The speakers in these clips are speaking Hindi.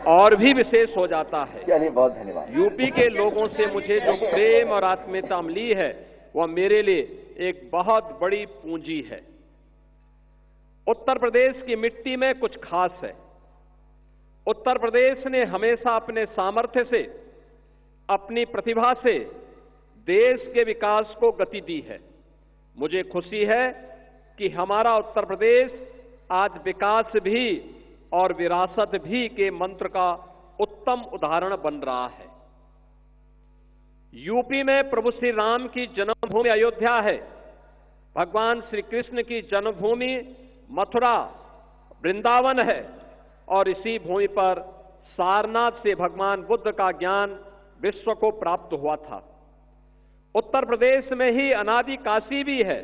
और भी विशेष हो जाता है। चलिए, बहुत धन्यवाद। यूपी के लोगों से मुझे जो प्रेम और आत्मीयता मिली है वह मेरे लिए एक बहुत बड़ी पूंजी है। उत्तर प्रदेश की मिट्टी में कुछ खास है। उत्तर प्रदेश ने हमेशा अपने सामर्थ्य से, अपनी प्रतिभा से देश के विकास को गति दी है। मुझे खुशी है कि हमारा उत्तर प्रदेश आज विकास भी और विरासत भी के मंत्र का उत्तम उदाहरण बन रहा है। यूपी में प्रभु श्री राम की जन्मभूमि अयोध्या है। भगवान श्री कृष्ण की जन्मभूमि मथुरा वृंदावन है और इसी भूमि पर सारनाथ से भगवान बुद्ध का ज्ञान विश्व को प्राप्त हुआ था। उत्तर प्रदेश में ही अनादि काशी भी है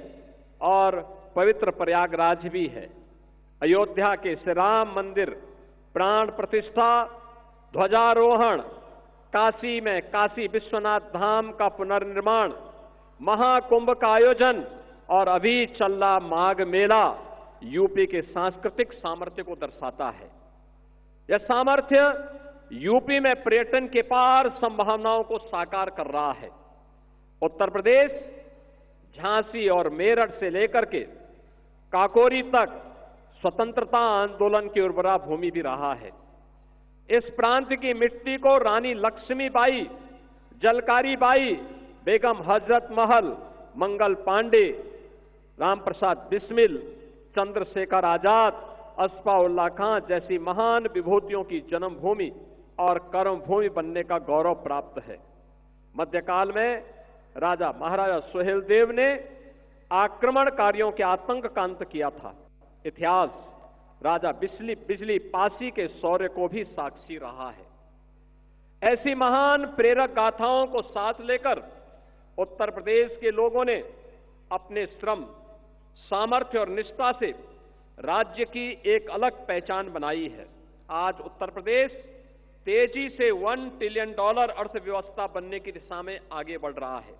और पवित्र प्रयागराज भी है। अयोध्या के श्री राम मंदिर प्राण प्रतिष्ठा, ध्वजारोहण, काशी में काशी विश्वनाथ धाम का पुनर्निर्माण, महाकुंभ का आयोजन और अभी चल रहा माघ मेला यूपी के सांस्कृतिक सामर्थ्य को दर्शाता है। यह सामर्थ्य यूपी में पर्यटन के पार संभावनाओं को साकार कर रहा है। उत्तर प्रदेश झांसी और मेरठ से लेकर के काकोरी तक स्वतंत्रता आंदोलन की उर्वरा भूमि भी रहा है। इस प्रांत की मिट्टी को रानी लक्ष्मीबाई, जलकारी बाई, बेगम हजरत महल, मंगल पांडे, राम प्रसाद बिस्मिल, चंद्रशेखर आजाद, अस्फाउल्लाह खां जैसी महान विभूतियों की जन्मभूमि और कर्मभूमि बनने का गौरव प्राप्त है। मध्यकाल में राजा महाराजा सुहेलदेव ने आक्रमणकारियों के आतंक का अंत किया था। इतिहास राजा बिजली पासी के शौर्य को भी साक्षी रहा है। ऐसी महान प्रेरक गाथाओं को साथ लेकर उत्तर प्रदेश के लोगों ने अपने श्रम, सामर्थ्य और निष्ठा से राज्य की एक अलग पहचान बनाई है। आज उत्तर प्रदेश तेजी से $1 ट्रिलियन अर्थव्यवस्था बनने की दिशा में आगे बढ़ रहा है।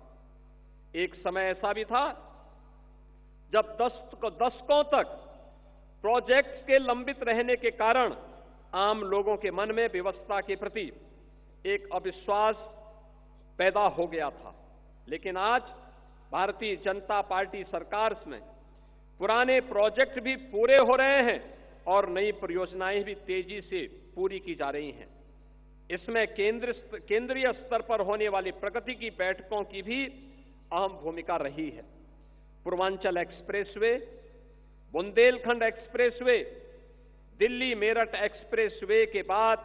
एक समय ऐसा भी था जब दशकों तक प्रोजेक्ट्स के लंबित रहने के कारण आम लोगों के मन में व्यवस्था के प्रति एक अविश्वास पैदा हो गया था। लेकिन आज भारतीय जनता पार्टी सरकार में पुराने प्रोजेक्ट भी पूरे हो रहे हैं और नई परियोजनाएं भी तेजी से पूरी की जा रही हैं। इसमें केंद्रीय स्तर पर होने वाली प्रगति की बैठकों की भी अहम भूमिका रही है। Purvanchal expressway, Bundelkhand expressway, Delhi Meerut expressway के बाद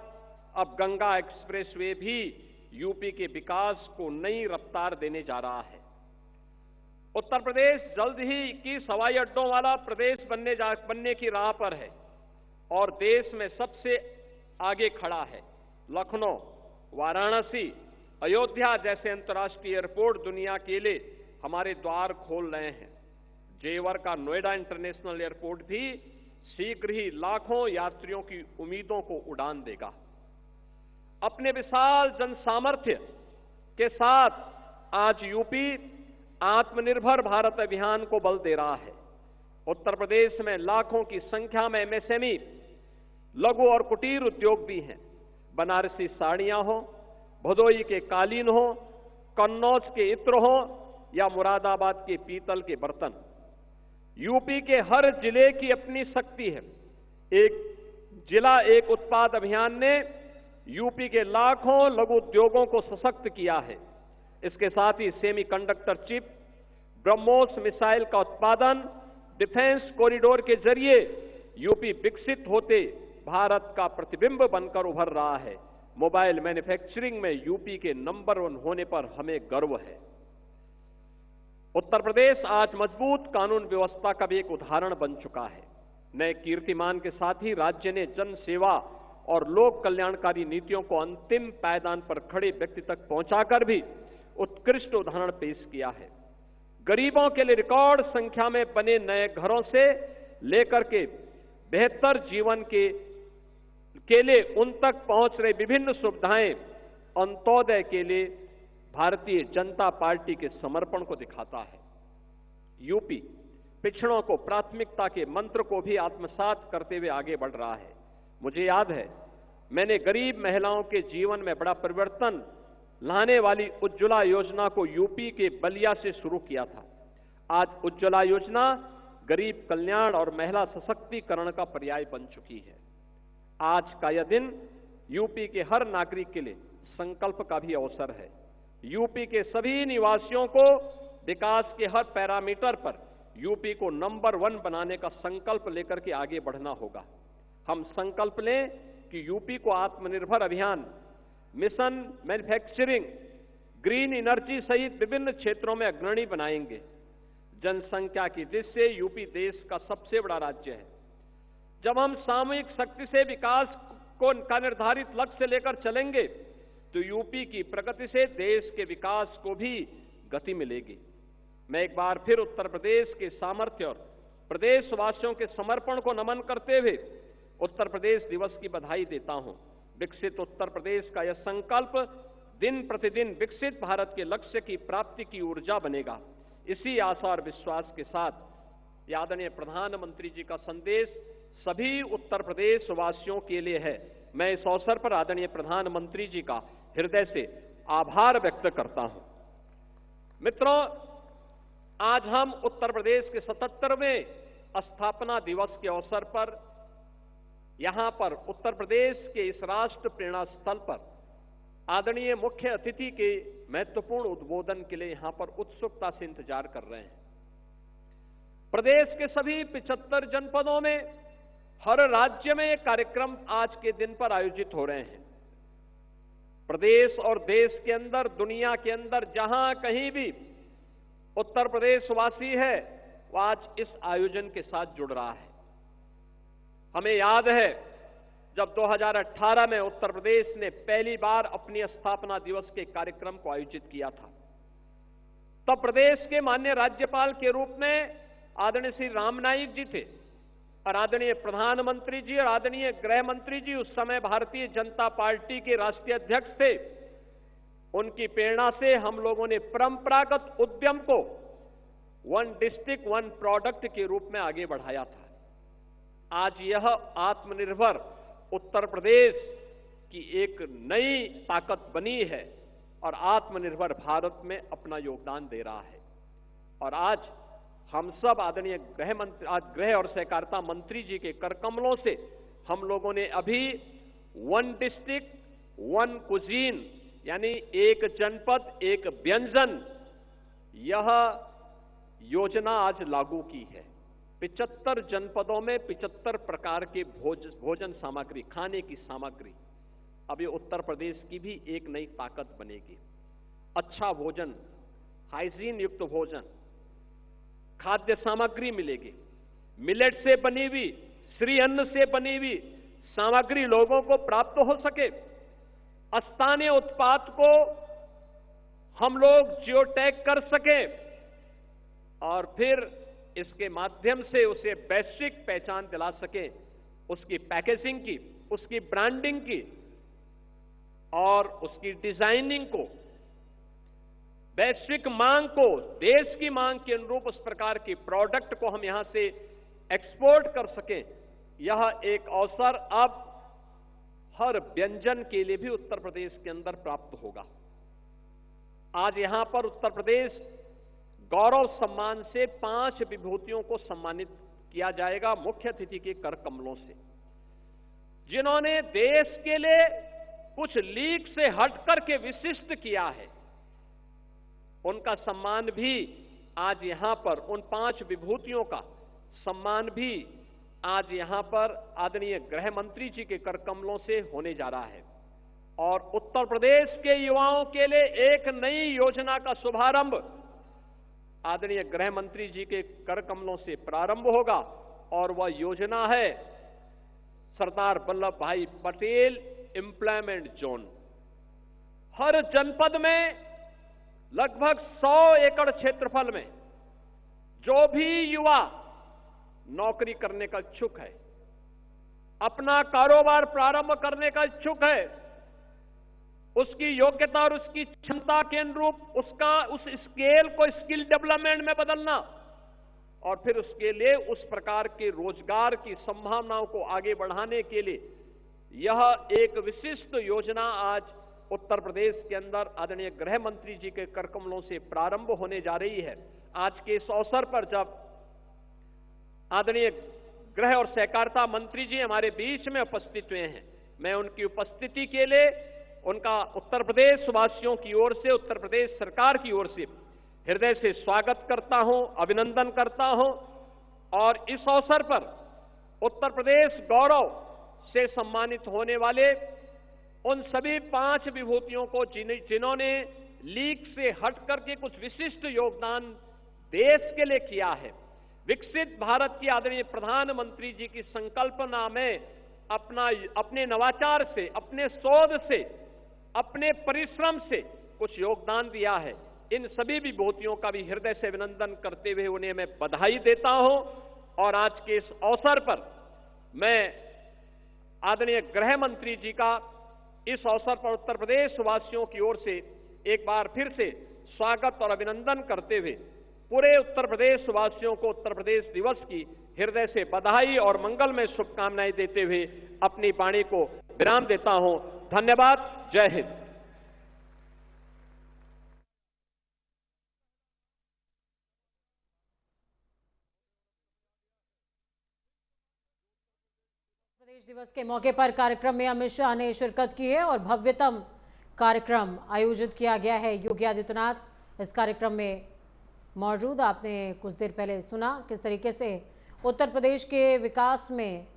अब गंगा एक्सप्रेसवे भी यूपी के विकास को नई रफ्तार देने जा रहा है। उत्तर प्रदेश जल्द ही 21 हवाई अड्डों वाला प्रदेश बनने की राह पर है और देश में सबसे आगे खड़ा है। लखनऊ, वाराणसी, अयोध्या जैसे अंतर्राष्ट्रीय एयरपोर्ट दुनिया के लिए हमारे द्वार खोल रहे हैं। जेवर का नोएडा इंटरनेशनल एयरपोर्ट भी शीघ्र ही लाखों यात्रियों की उम्मीदों को उड़ान देगा। अपने विशाल जन सामर्थ्य के साथ आज यूपी आत्मनिर्भर भारत अभियान को बल दे रहा है। उत्तर प्रदेश में लाखों की संख्या में एमएसएमई, लघु और कुटीर उद्योग भी हैं। बनारसी साड़ियां हो, भदोई के कालीन हो, कन्नौज के इत्र हो या मुरादाबाद के पीतल के बर्तन, यूपी के हर जिले की अपनी शक्ति है। एक जिला एक उत्पाद अभियान ने यूपी के लाखों लघु उद्योगों को सशक्त किया है। इसके साथ ही सेमीकंडक्टर चिप, ब्रह्मोस मिसाइल का उत्पादन, डिफेंस कॉरिडोर के जरिए यूपी विकसित होते भारत का प्रतिबिंब बनकर उभर रहा है। मोबाइल मैन्युफैक्चरिंग में यूपी के नंबर 1 होने पर हमें गर्व है। उत्तर प्रदेश आज मजबूत कानून व्यवस्था का भी एक उदाहरण बन चुका है। नए कीर्तिमान के साथ ही राज्य ने जन सेवा और लोक कल्याणकारी नीतियों को अंतिम पायदान पर खड़े व्यक्ति तक पहुंचाकर भी उत्कृष्ट उदाहरण पेश किया है। गरीबों के लिए रिकॉर्ड संख्या में बने नए घरों से लेकर के बेहतर जीवन के लिए उन तक पहुंच रही विभिन्न सुविधाएं अंत्योदय के लिए भारतीय जनता पार्टी के समर्पण को दिखाता है। यूपी पिछड़ों को प्राथमिकता के मंत्र को भी आत्मसात करते हुए आगे बढ़ रहा है। मुझे याद है मैंने गरीब महिलाओं के जीवन में बड़ा परिवर्तन लाने वाली उज्ज्वला योजना को यूपी के बलिया से शुरू किया था। आज उज्ज्वला योजना गरीब कल्याण और महिला सशक्तिकरण का पर्याय बन चुकी है। आज का यह दिन यूपी के हर नागरिक के लिए संकल्प का भी अवसर है। यूपी के सभी निवासियों को विकास के हर पैरामीटर पर यूपी को नंबर 1 बनाने का संकल्प लेकर के आगे बढ़ना होगा। हम संकल्प लें कि यूपी को आत्मनिर्भर अभियान, मिशन मैन्युफैक्चरिंग, ग्रीन एनर्जी सहित विभिन्न क्षेत्रों में अग्रणी बनाएंगे। जनसंख्या की दृष्टि से यूपी देश का सबसे बड़ा राज्य है। जब हम सामूहिक शक्ति से विकास का निर्धारित लक्ष्य लेकर चलेंगे तो यूपी की प्रगति से देश के विकास को भी गति मिलेगी। मैं एक बार फिर उत्तर प्रदेश के सामर्थ्य और प्रदेशवासियों के समर्पण को नमन करते हुए उत्तर प्रदेश दिवस की बधाई देता हूं। विकसित उत्तर प्रदेश का यह संकल्प दिन प्रतिदिन विकसित भारत के लक्ष्य की प्राप्ति की ऊर्जा बनेगा। इसी आशा और विश्वास के साथ आदरणीय प्रधानमंत्री जी का संदेश सभी उत्तर प्रदेश वासियों के लिए है। मैं इस अवसर पर आदरणीय प्रधानमंत्री जी का हृदय से आभार व्यक्त करता हूं। मित्रों, आज हम उत्तर प्रदेश के 77वें स्थापना दिवस के अवसर पर यहां पर उत्तर प्रदेश के इस राष्ट्र प्रेरणा स्थल पर आदरणीय मुख्य अतिथि के महत्वपूर्ण उद्बोधन के लिए यहां पर उत्सुकता से इंतजार कर रहे हैं। प्रदेश के सभी 75 जनपदों में हर राज्य में एक कार्यक्रम आज के दिन पर आयोजित हो रहे हैं। प्रदेश और देश के अंदर, दुनिया के अंदर जहां कहीं भी उत्तर प्रदेश वासी है वह आज इस आयोजन के साथ जुड़ रहा है। हमें याद है जब 2018 में उत्तर प्रदेश ने पहली बार अपनी स्थापना दिवस के कार्यक्रम को आयोजित किया था, तब प्रदेश के माननीय राज्यपाल के रूप में आदरणीय श्री राम नाईक जी थे और आदरणीय प्रधानमंत्री जी और आदरणीय गृह मंत्री जी उस समय भारतीय जनता पार्टी के राष्ट्रीय अध्यक्ष थे। उनकी प्रेरणा से हम लोगों ने परंपरागत उद्यम को 1 डिस्ट्रिक्ट 1 प्रोडक्ट के रूप में आगे बढ़ाया था। आज यह आत्मनिर्भर उत्तर प्रदेश की एक नई ताकत बनी है और आत्मनिर्भर भारत में अपना योगदान दे रहा है। और आज हम सब आदरणीय गृह और सहकारिता मंत्री जी के कर कमलों से हम लोगों ने अभी 1 डिस्ट्रिक्ट 1 कुजीन यानी एक जनपद एक व्यंजन, यह योजना आज लागू की है। 75 जनपदों में 75 प्रकार के भोजन सामग्री, खाने की सामग्री, अब ये उत्तर प्रदेश की भी एक नई ताकत बनेगी। अच्छा भोजन, हाइजीन युक्त भोजन, खाद्य सामग्री मिलेगी। मिलेट से बनी हुई, श्री अन्न से बनी हुई सामग्री लोगों को प्राप्त हो सके। स्थानीय उत्पाद को हम लोग जियो टैग कर सके और फिर इसके माध्यम से उसे वैश्विक पहचान दिला सके, उसकी पैकेजिंग की, उसकी ब्रांडिंग की और उसकी डिजाइनिंग को, वैश्विक मांग को, देश की मांग के अनुरूप उस प्रकार की प्रोडक्ट को हम यहां से एक्सपोर्ट कर सकें। यह एक अवसर अब हर व्यंजन के लिए भी उत्तर प्रदेश के अंदर प्राप्त होगा। आज यहां पर उत्तर प्रदेश गौरव सम्मान से 5 विभूतियों को सम्मानित किया जाएगा मुख्य अतिथि के कर कमलों से, जिन्होंने देश के लिए कुछ लीक से हटकर के विशिष्ट किया है। उनका सम्मान भी आज यहां पर, उन 5 विभूतियों का सम्मान भी आज यहां पर आदरणीय गृह मंत्री जी के कर कमलों से होने जा रहा है। और उत्तर प्रदेश के युवाओं के लिए एक नई योजना का शुभारंभ आदरणीय गृह मंत्री जी के कर कमलों से प्रारंभ होगा और वह योजना है सरदार वल्लभ भाई पटेल एम्प्लॉयमेंट जोन। हर जनपद में लगभग 100 एकड़ क्षेत्रफल में जो भी युवा नौकरी करने का इच्छुक है, अपना कारोबार प्रारंभ करने का इच्छुक है, उसकी योग्यता और उसकी क्षमता के अनुरूप उस स्केल को स्किल डेवलपमेंट में बदलना और फिर उसके लिए उस प्रकार के रोजगार की संभावनाओं को आगे बढ़ाने के लिए यह एक विशिष्ट योजना आज उत्तर प्रदेश के अंदर आदरणीय गृह मंत्री जी के करकमलों से प्रारंभ होने जा रही है। आज के इस अवसर पर जब आदरणीय गृह और सहकारिता मंत्री जी हमारे बीच में उपस्थित हुए हैं, मैं उनकी उपस्थिति के लिए उनका उत्तर प्रदेश वासियों की ओर से, उत्तर प्रदेश सरकार की ओर से हृदय से स्वागत करता हूं, अभिनंदन करता हूं। और इस अवसर पर उत्तर प्रदेश गौरव से सम्मानित होने वाले उन सभी 5 विभूतियों को जिन्होंने लीग से हट करके कुछ विशिष्ट योगदान देश के लिए किया है। विकसित भारत की आदरणीय प्रधानमंत्री जी की संकल्पना में अपने नवाचार से, अपने शोध से, अपने परिश्रम से कुछ योगदान दिया है। इन सभी विभूतियों का भी हृदय से अभिनंदन करते हुए उन्हें मैं बधाई देता हूं। और आज के इस अवसर पर मैं आदरणीय गृह मंत्री जी का इस अवसर पर उत्तर प्रदेश वासियों की ओर से एक बार फिर से स्वागत और अभिनंदन करते हुए पूरे उत्तर प्रदेश वासियों को उत्तर प्रदेश दिवस की हृदय से बधाई और मंगलमय शुभकामनाएं देते हुए अपनी वाणी को विराम देता हूं। धन्यवाद। जय हिंद। प्रदेश दिवस के मौके पर कार्यक्रम में अमित शाह ने शिरकत की है और भव्यतम कार्यक्रम आयोजित किया गया है। योगी आदित्यनाथ इस कार्यक्रम में मौजूद। आपने कुछ देर पहले सुना किस तरीके से उत्तर प्रदेश के विकास में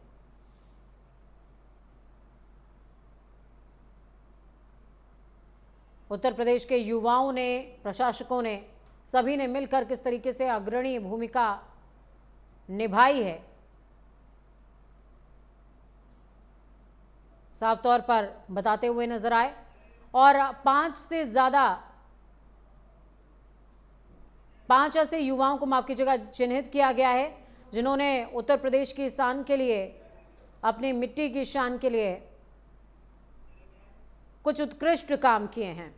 उत्तर प्रदेश के युवाओं ने, प्रशासकों ने, सभी ने मिलकर किस तरीके से अग्रणी भूमिका निभाई है, साफ तौर पर बताते हुए नजर आए। और 5 ऐसे युवाओं को, माफ कीजिएगा, चिन्हित किया गया है जिन्होंने उत्तर प्रदेश की शान के लिए, अपनी मिट्टी की शान के लिए कुछ उत्कृष्ट काम किए हैं।